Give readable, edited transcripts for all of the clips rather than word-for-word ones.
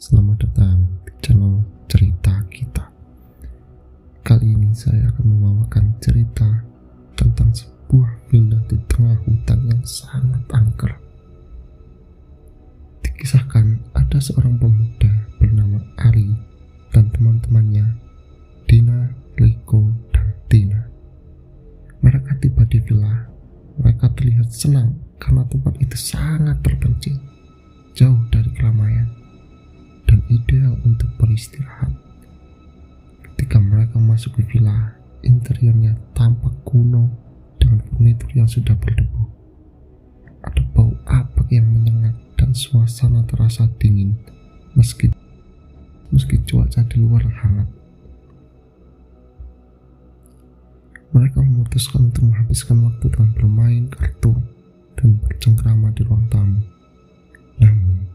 Selamat datang di channel cerita kita. Kali ini saya akan membawakan cerita tentang sebuah villa di tengah hutan yang sangat angker. Dikisahkan ada seorang pemuda bernama Ari dan teman-temannya Dina, Riko, dan Tina. Mereka tiba di villa. Mereka terlihat senang karena tempat itu sangat terpencil, jauh dari keramaian, dan ideal untuk beristirahat. Ketika mereka masuk ke villa, interiornya tampak kuno dengan furnitur yang sudah berdebu. Ada bau apak yang menyengat dan suasana terasa dingin meski cuaca di luar hangat. Mereka memutuskan untuk menghabiskan waktu dengan bermain kartu dan bercengkrama di ruang tamu. Namun,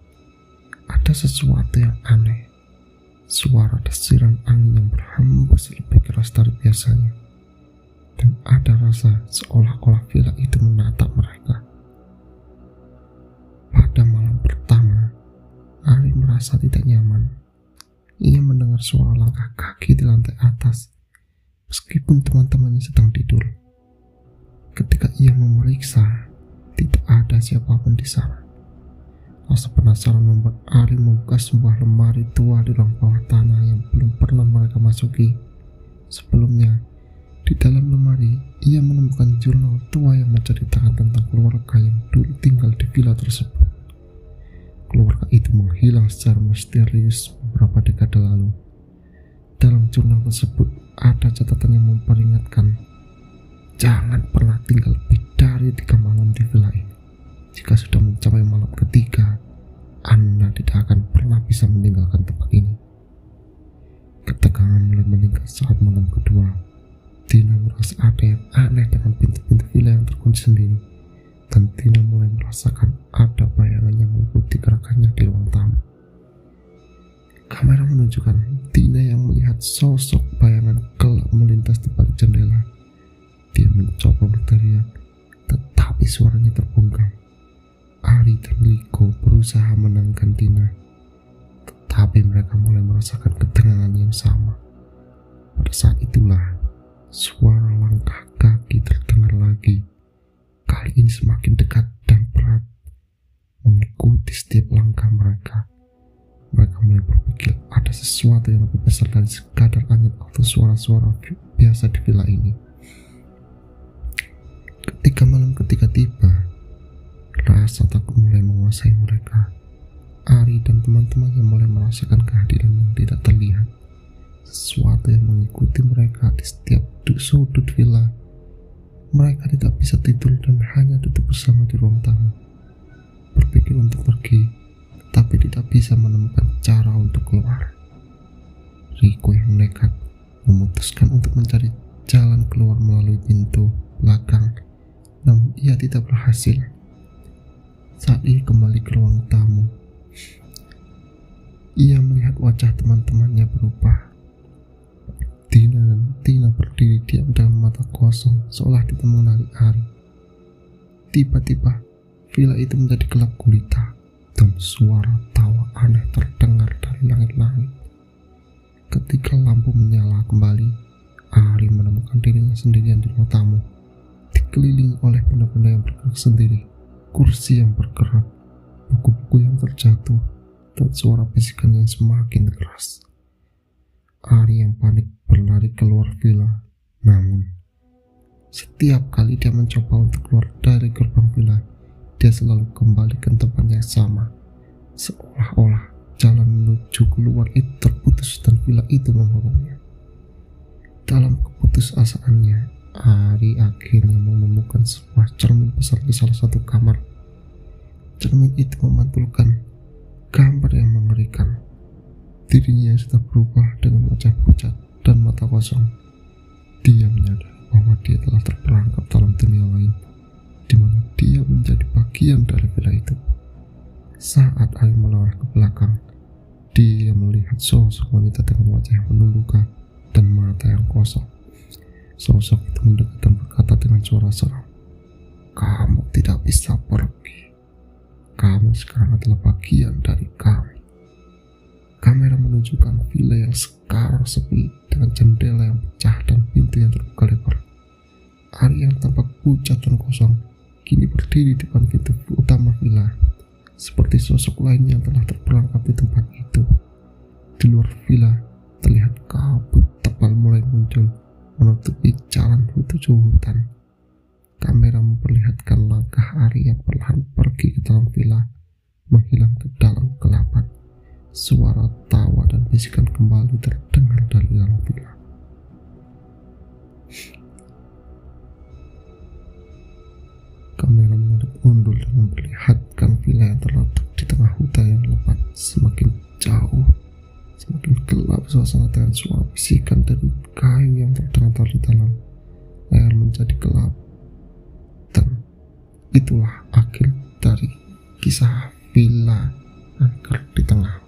ada sesuatu yang aneh. Suara desiran angin yang berhembus lebih keras dari biasanya. Dan ada rasa seolah-olah villa itu menatap mereka. Pada malam pertama, Ari merasa tidak nyaman. Ia mendengar suara langkah kaki di lantai atas, meskipun teman-temannya sedang tidur. Ketika ia memeriksa, tidak ada siapapun di sana. Rasa penasaran membuat Ari membuka sebuah lemari tua di ruang bawah tanah yang belum pernah mereka masuki. Sebelumnya, di dalam lemari, ia menemukan jurnal tua yang menceritakan tentang keluarga yang dulu tinggal di villa tersebut. Keluarga itu menghilang secara misterius beberapa dekade lalu. Dalam jurnal tersebut, ada catatan yang memperingatkan, jangan pernah tinggal lebih dari 3 malam di villa ini. Jika sudah mencapai malam ketiga, Anda tidak akan pernah bisa meninggalkan tempat ini. Ketegangan mulai meningkat saat malam kedua. Tina merasa ada yang aneh dengan pintu-pintu villa yang terkunci sendiri, dan Tina mulai merasakan ada bayangan yang mengikuti gerakannya di ruang tamu. Kamera menunjukkan Tina yang melihat sosok bayangan gelap melintas di balik jendela. Dia mencoba berteriak, tetapi suaranya terbungkam. Ari dan Riko berusaha menenangkan Tina, tetapi mereka mulai merasakan ketegangan yang sama. Pada saat itulah, suara langkah kaki terdengar lagi. Kali ini semakin dekat dan berat, mengikuti setiap langkah mereka. Mereka mulai berpikir ada sesuatu yang lebih besar dari sekadar angin atau suara-suara biasa di villa ini. Ketika malam ketiga tiba, rasa takut mulai menguasai mereka. Ari dan teman-temannya mulai merasakan kehadiran yang tidak terlihat. Sesuatu yang mengikuti mereka di setiap sudut villa. Mereka tidak bisa tidur dan hanya duduk bersama di ruang tamu, berpikir untuk pergi, tapi tidak bisa menemukan cara untuk keluar. Riko yang nekat memutuskan untuk mencari jalan keluar melalui pintu belakang, namun ia tidak berhasil. Saat ia kembali ke ruang tamu, ia melihat wajah teman-temannya berubah. Tina berdiri diam dengan mata kosong seolah tidak mengenali Ari. Tiba-tiba, villa itu menjadi gelap gulita dan suara tawa aneh terdengar dari langit-langit. Ketika lampu menyala kembali, Ari menemukan dirinya sendirian di ruang tamu, dikelilingi oleh benda-benda yang bergerak sendiri. Kursi yang bergerak, buku-buku yang terjatuh, dan suara bisikan yang semakin keras. Ari yang panik berlari keluar villa. Namun, setiap kali dia mencoba untuk keluar dari gerbang villa, dia selalu kembali ke tempat yang sama. Seolah-olah jalan menuju keluar itu terputus dan villa itu mengurungnya. Dalam keputusasaannya, Ari akhirnya menemukan sebuah cermin besar di salah satu kamar. Cermin itu memantulkan gambar yang mengerikan. Dirinya yang sudah berubah dengan wajah pucat dan mata kosong. Dia menyadari bahwa dia telah terperangkap dalam dunia lain, di mana dia menjadi bagian dari villa itu. Saat Ari menoleh ke belakang, dia melihat sosok wanita dengan wajah yang penuh luka dan mata yang kosong. Sosok itu mendekat dan berkata dengan suara seram, "Kamu tidak bisa pergi. Kamu sekarang adalah bagian dari kami." menunjukkan villa yang sekar sepi dengan jendela yang pecah dan pintu yang terbuka lebar. Ari yang tampak pucat dan kosong kini berdiri di depan pintu utama villa, seperti sosok lain yang telah terperangkap di tempat itu. Di luar villa terlihat kabut tebal mulai muncul menutupi jalan menuju hutan. Kamera memperlihatkan langkah Ari yang perlahan pergi ke dalam villa, menghilang ke dalam kegelapan. Suara tawa dan bisikan kembali terdengar dari dalam villa. Kamera menarik mundur dan memperlihatkan villa yang terletak di tengah hutan yang lebat. Semakin jauh, semakin gelap suasana dengan suara bisikan dari kayu yang terdengar di dalam. Layar menjadi gelap. Dan itulah akhir dari kisah Villa Angker di Tengah